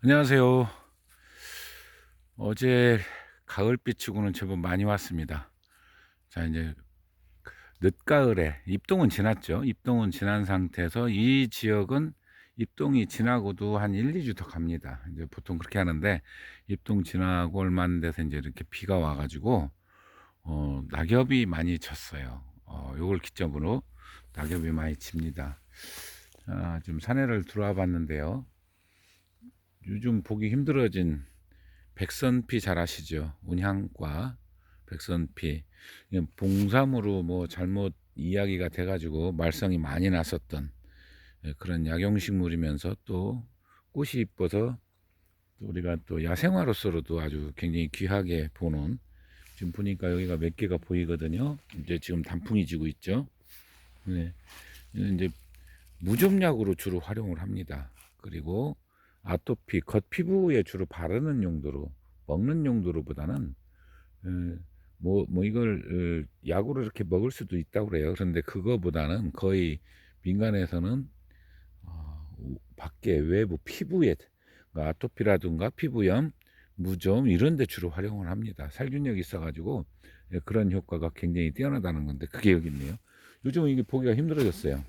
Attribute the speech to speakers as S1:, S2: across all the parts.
S1: 안녕하세요. 어제 가을비치고는 제법 많이 왔습니다. 자, 이제 늦가을에 입동은 지났죠. 입동은 지난 상태에서 이 지역은 입동이 지나고도 한 1, 2주 더 갑니다. 이제 보통 그렇게 하는데 입동 지나고 얼마 안 돼서 이제 이렇게 비가 와가지고 낙엽이 많이 쳤어요. 요걸 기점으로 낙엽이 많이 칩니다. 자, 지금 산에를 들어와 봤는데요. 요즘 보기 힘들어진 백선피 잘 아시죠? 운향과 백선피. 봉사무로 뭐 잘못 이야기가 돼가지고 말썽이 많이 났었던 그런 약용식물이면서 또 꽃이 이뻐서 또 우리가 또 야생화로서로도 아주 굉장히 귀하게 보는, 지금 보니까 여기가 몇 개가 보이거든요. 이제 지금 단풍이 지고 있죠. 네. 이제 무좀약으로 주로 활용을 합니다. 그리고 아토피, 겉피부에 주로 바르는 용도로, 먹는 용도로보다는 뭐 이걸 약으로 이렇게 먹을 수도 있다고 그래요. 그런데 그거보다는 거의 민간에서는 밖에 외부 피부에, 그러니까 아토피라든가 피부염, 무좀 이런 데 주로 활용을 합니다. 살균력이 있어가지고 그런 효과가 굉장히 뛰어나다는 건데 그게 여기 있네요. 요즘 이게 보기가 힘들어졌어요.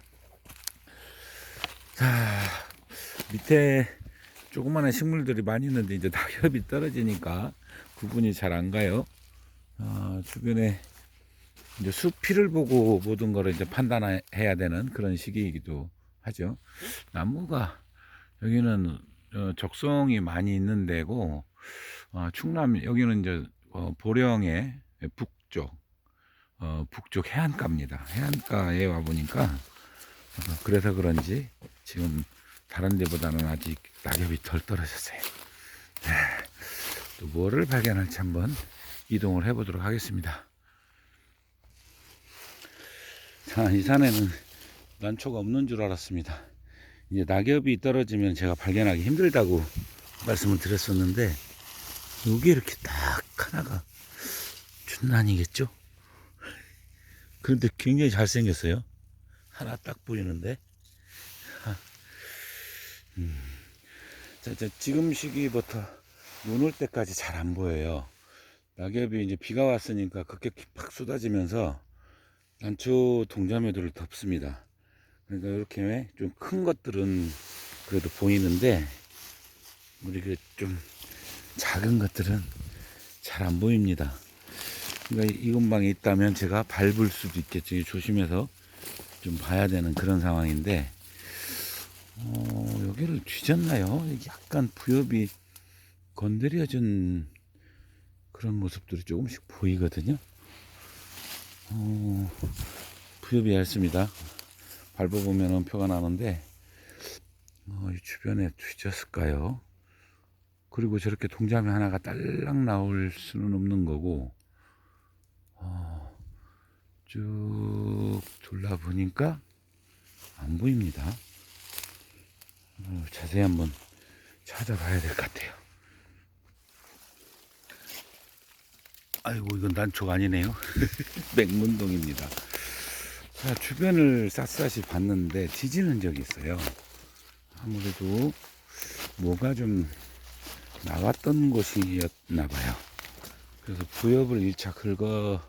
S1: 자, 밑에 조그마한 식물들이 많이 있는데 이제 낙엽이 떨어지니까 구분이 잘 안 가요. 주변에 이제 수피를 보고 모든 거를 이제 판단해야 되는 그런 시기이기도 하죠. 나무가 여기는 적송이 많이 있는 데고, 충남 여기는 이제 보령의 북쪽, 북쪽 해안가입니다. 해안가에 와 보니까 그래서 그런지 지금 다른 데보다는 아직 낙엽이 덜 떨어졌어요. 네, 또 뭐를 발견할지 한번 이동을 해보도록 하겠습니다. 자, 이 산에는 난초가 없는 줄 알았습니다. 이제 낙엽이 떨어지면 제가 발견하기 힘들다고 말씀을 드렸었는데, 여기 이렇게 딱 하나가 준난이겠죠? 그런데 굉장히 잘생겼어요. 하나 딱 보이는데. 자, 지금 시기부터 눈 올 때까지 잘 안 보여요. 낙엽이 이제 비가 왔으니까 급격히 팍 쏟아지면서 난초 동자매들을 덮습니다. 그러니까 이렇게 좀 큰 것들은 그래도 보이는데, 우리 그 좀 작은 것들은 잘 안 보입니다. 그러니까 이 근방에 있다면 제가 밟을 수도 있겠죠. 조심해서 좀 봐야 되는 그런 상황인데, 여기를 뒤졌나요? 약간 부엽이 건드려진 그런 모습들이 조금씩 보이거든요. 부엽이 얇습니다. 밟아보면 표가 나는데, 이 주변에 뒤졌을까요? 그리고 저렇게 동자매 하나가 딸랑 나올 수는 없는 거고, 쭉 둘러보니까 안 보입니다. 자세히 한번 찾아봐야 될 것 같아요. 아이고, 이건 난초가 아니네요. 맹문동입니다. 자, 주변을 샅샅이 봤는데 뒤지는 적이 있어요. 아무래도 뭐가 좀 나왔던 곳이었나 봐요. 그래서 부엽을 1차 긁어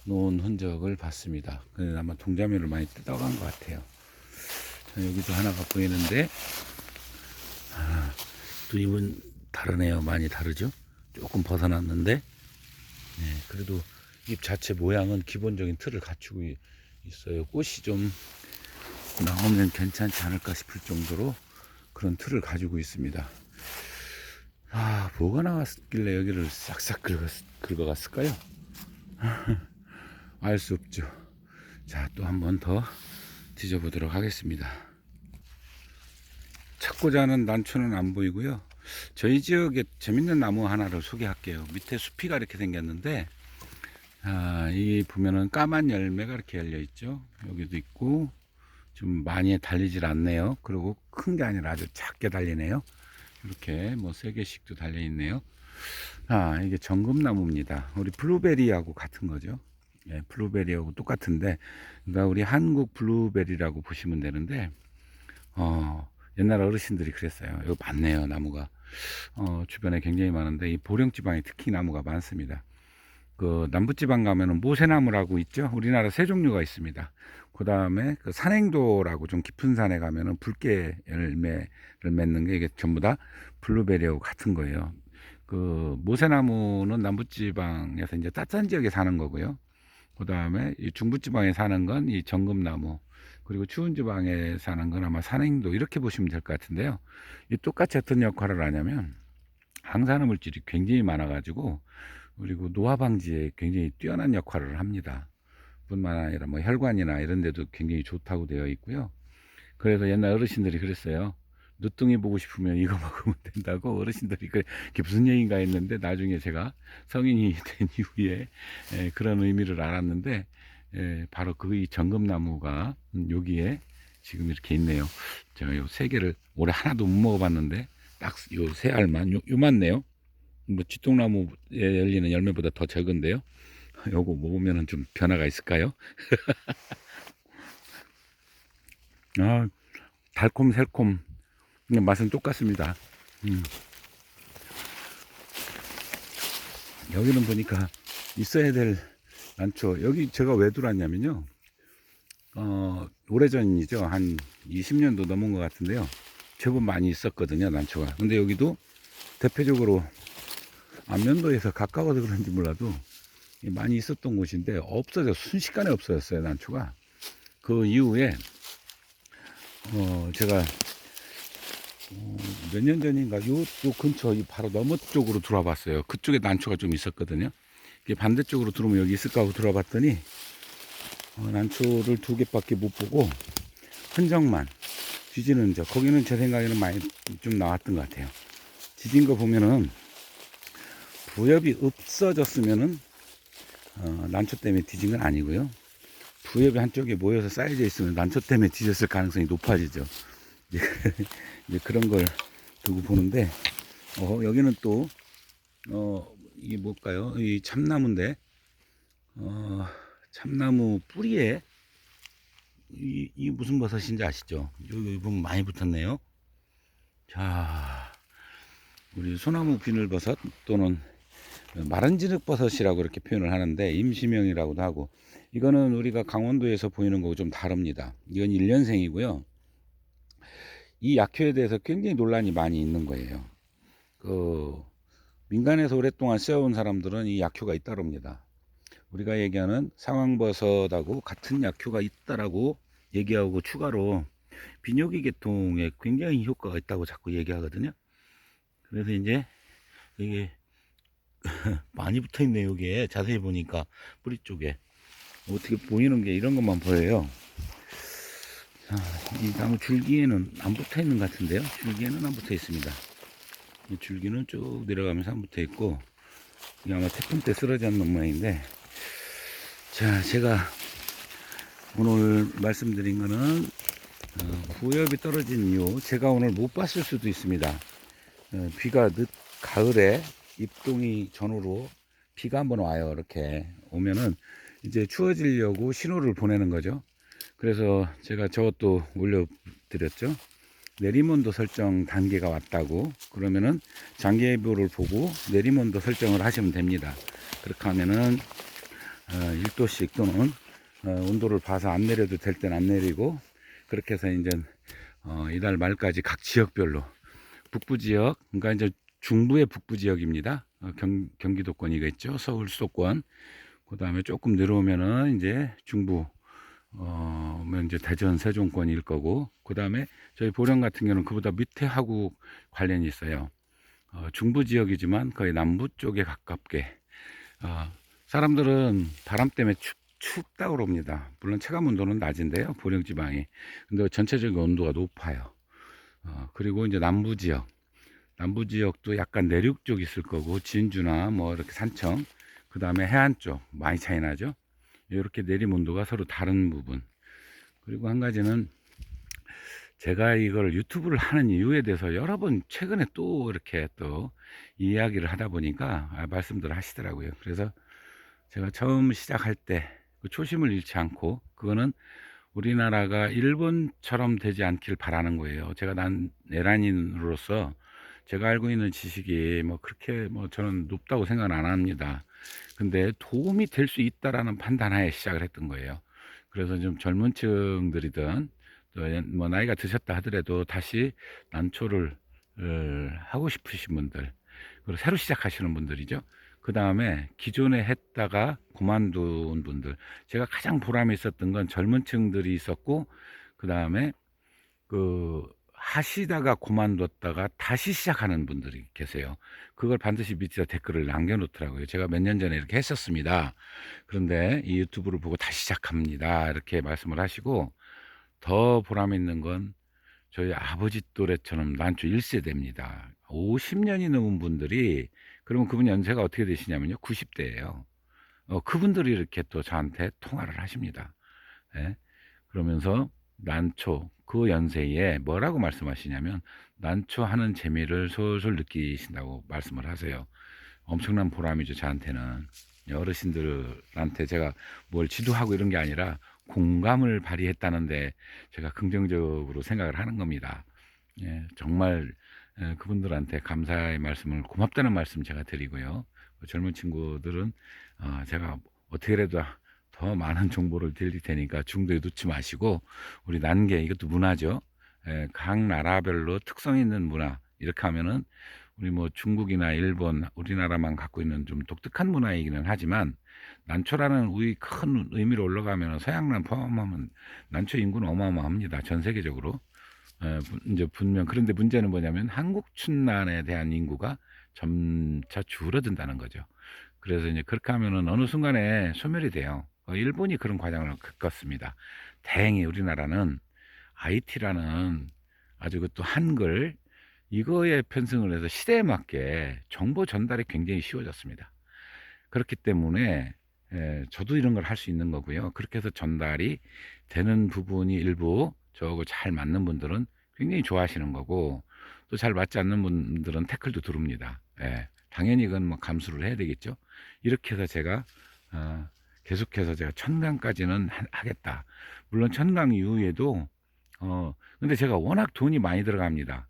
S1: 놓은 흔적을 봤습니다. 그래서 아마 동자매를 많이 뜯어간 것 같아요. 자, 여기도 하나가 보이는데, 또 잎은 다르네요. 많이 다르죠? 조금 벗어났는데, 그래도 잎 자체 모양은 기본적인 틀을 갖추고 있어요. 꽃이 좀 나오면 괜찮지 않을까 싶을 정도로 그런 틀을 가지고 있습니다. 뭐가 나왔길래 여기를 싹싹 긁어갔을까요? 알 수 없죠. 자, 또 한 번 더 뒤져보도록 하겠습니다. 찾고자 하는 난초는 안 보이고요. 저희 지역에 재밌는 나무 하나를 소개할게요. 밑에 숲이가 이렇게 생겼는데, 이 보면은 까만 열매가 이렇게 열려 있죠. 여기도 있고, 좀 많이 달리질 않네요. 그리고 큰 게 아니라 아주 작게 달리네요. 이렇게 뭐 3개씩도 달려 있네요. 이게 정금나무입니다. 우리 블루베리하고 같은 거죠. 예, 블루베리하고 똑같은데, 그러니까 우리 한국 블루베리라고 보시면 되는데, 옛날 어르신들이 그랬어요. 이거 많네요, 나무가. 주변에 굉장히 많은데 이 보령지방에 특히 나무가 많습니다. 그 남부지방 가면은 모세나무라고 있죠. 우리나라 세 종류가 있습니다. 그 다음에 그 산행도라고 좀 깊은 산에 가면은 붉게 열매를 맺는 게 이게 전부 다 블루베리하고 같은 거예요. 그 모세나무는 남부지방에서 이제 따뜻한 지역에 사는 거고요. 그 다음에 이 중부지방에 사는 건 이 정금나무, 그리고 추운 지방에 사는 건 아마 산행도, 이렇게 보시면 될 것 같은데요. 이 똑같이 어떤 역할을 하냐면 항산화 물질이 굉장히 많아 가지고, 그리고 노화 방지에 굉장히 뛰어난 역할을 합니다. 뿐만 아니라 뭐 혈관이나 이런 데도 굉장히 좋다고 되어 있고요. 그래서 옛날 어르신들이 그랬어요. 늦둥이 보고 싶으면 이거 먹으면 된다고. 어르신들이 그게 무슨 얘기인가 했는데, 나중에 제가 성인이 된 이후에 그런 의미를 알았는데, 바로 그 이 정금나무가 여기에 지금 이렇게 있네요. 제가 요 세 개를 올해 하나도 못 먹어봤는데 딱 요 세 알만 요만네요. 뭐 쥐똥나무에 열리는 열매보다 더 적은데요. 요거 먹으면 좀 변화가 있을까요? 아, 달콤 새콤, 그냥 맛은 똑같습니다. 음, 여기는 보니까 있어야 될 난초. 여기 제가 왜 들어왔냐면요. 오래전이죠. 한 20년도 넘은 것 같은데요. 제법 많이 있었거든요, 난초가. 근데 여기도 대표적으로 안면도에서 가까워서 그런지 몰라도 많이 있었던 곳인데 없어져, 순식간에 없어졌어요, 난초가. 그 이후에 제가 몇 년 전인가 요 근처 이 바로 너머 쪽으로 들어와 봤어요. 그쪽에 난초가 좀 있었거든요. 이게 반대쪽으로 들어오면 여기 있을까 하고 들어와 봤더니 난초를 두 개밖에 못 보고 흔적만, 뒤지는 저 거기는 제 생각에는 많이 좀 나왔던 것 같아요. 뒤진 거 보면은 부엽이 없어졌으면은 난초 때문에 뒤진 건 아니고요. 부엽이 한쪽에 모여서 쌓여져 있으면 난초 때문에 뒤졌을 가능성이 높아지죠. 이제 그런 걸 두고 보는데, 여기는 또 이게 뭘까요? 이 참나무인데, 참나무 뿌리에 이 무슨 버섯인지 아시죠? 여기 보면 많이 붙었네요. 자, 우리 소나무 비늘버섯 또는 마른지륵버섯이라고 이렇게 표현을 하는데, 임시명이라고도 하고, 이거는 우리가 강원도에서 보이는 거고 좀 다릅니다. 이건 1년생이고요. 이 약효에 대해서 굉장히 논란이 많이 있는 거예요. 그 민간에서 오랫동안 쓰여온 사람들은 이 약효가 있다고 합니다. 우리가 얘기하는 상황버섯하고 같은 약효가 있다라고 얘기하고, 추가로 비뇨기 계통에 굉장히 효과가 있다고 자꾸 얘기하거든요. 그래서 이제 이게 많이 붙어 있네요. 여기에 자세히 보니까 뿌리 쪽에 어떻게 보이는 게 이런 것만 보여요. 자, 이 나무 줄기에는 안 붙어 있는 것 같은데요. 줄기에는 안 붙어 있습니다. 이 줄기는 쭉 내려가면서 안 붙어 있고, 이게 아마 태풍 때 쓰러졌는 모양인데, 자, 제가 오늘 말씀드린 거는 부엽이 떨어진 이유, 제가 오늘 못 봤을 수도 있습니다. 비가 가을에 입동이 전후로 비가 한번 와요. 이렇게 오면은 이제 추워지려고 신호를 보내는 거죠. 그래서 제가 저것도 올려드렸죠. 내리몬도 설정 단계가 왔다고. 그러면은 장기예보를 보고 내리몬도 설정을 하시면 됩니다. 그렇게 하면은 1도씩 또는 온도를 봐서 안 내려도 될 땐 안 내리고, 그렇게 해서 이제 이달 말까지 각 지역별로 북부 지역, 그러니까 이제 중부의 북부 지역입니다. 경기도권이겠죠. 서울 수도권. 그 다음에 조금 내려오면은 이제 중부, 이제 대전 세종권일 거고, 그 다음에 저희 보령 같은 경우는 그보다 밑에 하고 관련이 있어요. 중부 지역이지만 거의 남부 쪽에 가깝게. 사람들은 바람 때문에 춥다고 그럽니다. 물론 체감 온도는 낮은데요, 보령 지방이. 근데 전체적인 온도가 높아요. 그리고 이제 남부 지역도 약간 내륙 쪽 있을 거고, 진주나 뭐 이렇게 산청, 그 다음에 해안 쪽 많이 차이 나죠. 이렇게 내림 온도가 서로 다른 부분. 그리고 한 가지는 제가 이걸 유튜브를 하는 이유에 대해서 여러 번 최근에 또 이렇게 또 이야기를 하다 보니까 말씀들 하시더라고요. 그래서 제가 처음 시작할 때 그 초심을 잃지 않고, 그거는 우리나라가 일본처럼 되지 않길 바라는 거예요. 제가 난 내란인으로서 제가 알고 있는 지식이 뭐 그렇게 뭐 저는 높다고 생각 안 합니다. 근데 도움이 될 수 있다라는 판단하에 시작을 했던 거예요. 그래서 좀 젊은 층들이든 또 뭐 나이가 드셨다 하더라도 다시 난초를 하고 싶으신 분들, 그리고 새로 시작하시는 분들이죠. 그 다음에 기존에 했다가 그만둔 분들, 제가 가장 보람이 있었던 건 젊은 층들이 있었고, 그 다음에 그 하시다가 그만뒀다가 다시 시작하는 분들이 계세요. 그걸 반드시 밑에 댓글을 남겨놓더라고요. 제가 몇 년 전에 이렇게 했었습니다. 그런데 이 유튜브를 보고 다시 시작합니다, 이렇게 말씀을 하시고, 더 보람 있는 건 저희 아버지 또래처럼 난초 1세대입니다. 50년이 넘은 분들이, 그러면 그분 연세가 어떻게 되시냐면요, 90대예요. 그분들이 이렇게 또 저한테 통화를 하십니다. 예? 그러면서 난초 그 연세에 뭐라고 말씀하시냐면, 난초 하는 재미를 솔솔 느끼신다고 말씀을 하세요. 엄청난 보람이죠, 저한테는. 어르신들한테 제가 뭘 지도하고 이런 게 아니라 공감을 발휘했다는데 제가 긍정적으로 생각을 하는 겁니다. 예, 정말 그분들한테 감사의 말씀을, 고맙다는 말씀 제가 드리고요. 젊은 친구들은 제가 어떻게라도 더 많은 정보를 드릴 테니까 중도에 놓지 마시고, 우리 난개, 이것도 문화죠. 각 나라별로 특성 있는 문화, 이렇게 하면은 우리 뭐 중국이나 일본, 우리나라만 갖고 있는 좀 독특한 문화이기는 하지만, 난초라는 우리 큰 의미로 올라가면 서양만 포함하면 난초 인구는 어마어마합니다, 전 세계적으로. 이제 분명, 그런데 문제는 뭐냐면 한국 춘난에 대한 인구가 점차 줄어든다는 거죠. 그래서 이제 그렇게 하면은 어느 순간에 소멸이 돼요. 일본이 그런 과정을 겪었습니다. 다행히 우리나라는 IT라는 아주 그또 한글, 이거에 편승을 해서 시대에 맞게 정보 전달이 굉장히 쉬워졌습니다. 그렇기 때문에 저도 이런 걸 할 수 있는 거고요. 그렇게 해서 전달이 되는 부분이 일부 저하고 잘 맞는 분들은 굉장히 좋아하시는 거고, 또 잘 맞지 않는 분들은 태클도 들어옵니다. 당연히 이건 뭐 감수를 해야 되겠죠. 이렇게 해서 제가 계속해서 제가 천강까지는 하겠다. 물론 천강 이후에도 근데 제가 워낙 돈이 많이 들어갑니다.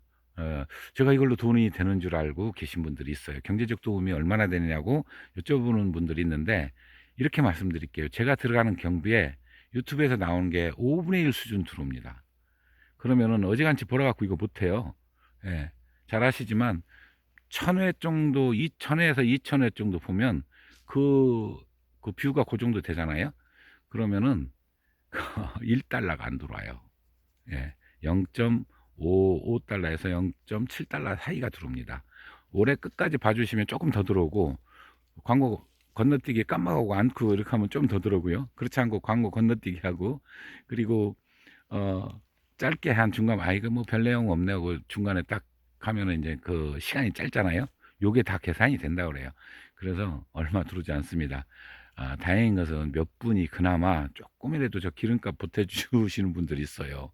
S1: 제가 이걸로 돈이 되는 줄 알고 계신 분들이 있어요. 경제적 도움이 얼마나 되느냐고 여쭤보는 분들이 있는데, 이렇게 말씀드릴게요. 제가 들어가는 경비에 유튜브에서 나오는 게 5분의 1 수준 들어옵니다. 그러면은 어지간치 벌어갖고 이거 못해요. 예, 잘 아시지만 1000회 정도, 2000회에서 2000회 정도 보면 그 뷰가 그 정도 되잖아요. 그러면은 1달러가 안 들어와요. 예, 0.55달러에서 0.7달러 사이가 들어옵니다. 올해 끝까지 봐주시면 조금 더 들어오고, 광고 건너뛰기 깜빡하고 않고 이렇게 하면 좀 더 들어오고요. 그렇지 않고 광고 건너뛰기 하고, 그리고 어 짧게 한 중간, 이거 뭐 별 내용 없네 하고 중간에 딱 하면은 이제 그 시간이 짧잖아요. 요게 다 계산이 된다고 그래요. 그래서 얼마 들어오지 않습니다. 다행인 것은 몇 분이 그나마 조금이라도 저 기름값 보태주시는 분들이 있어요.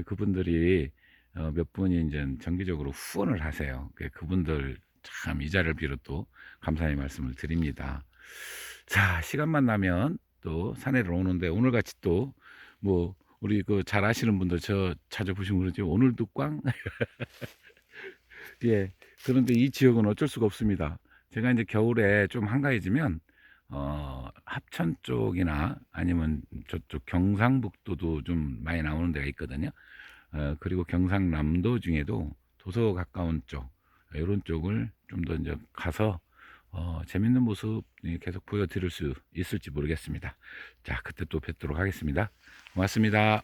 S1: 그분들이 몇 분이 이제 정기적으로 후원을 하세요. 그분들 참 이 자리를 비롯 또 감사의 말씀을 드립니다. 자, 시간만 나면 또 산에를 오는데, 오늘같이 또 뭐 우리 그 잘 아시는 분들 저 자주 보시면 그러지, 오늘도 꽝. 예. 그런데 이 지역은 어쩔 수가 없습니다. 제가 이제 겨울에 좀 한가해지면 합천 쪽이나 아니면 저쪽 경상북도도 좀 많이 나오는 데가 있거든요. 그리고 경상남도 중에도 도서 가까운 쪽, 이런 쪽을 좀 더 이제 가서 재밌는 모습 계속 보여드릴 수 있을지 모르겠습니다. 자, 그때 또 뵙도록 하겠습니다. 고맙습니다.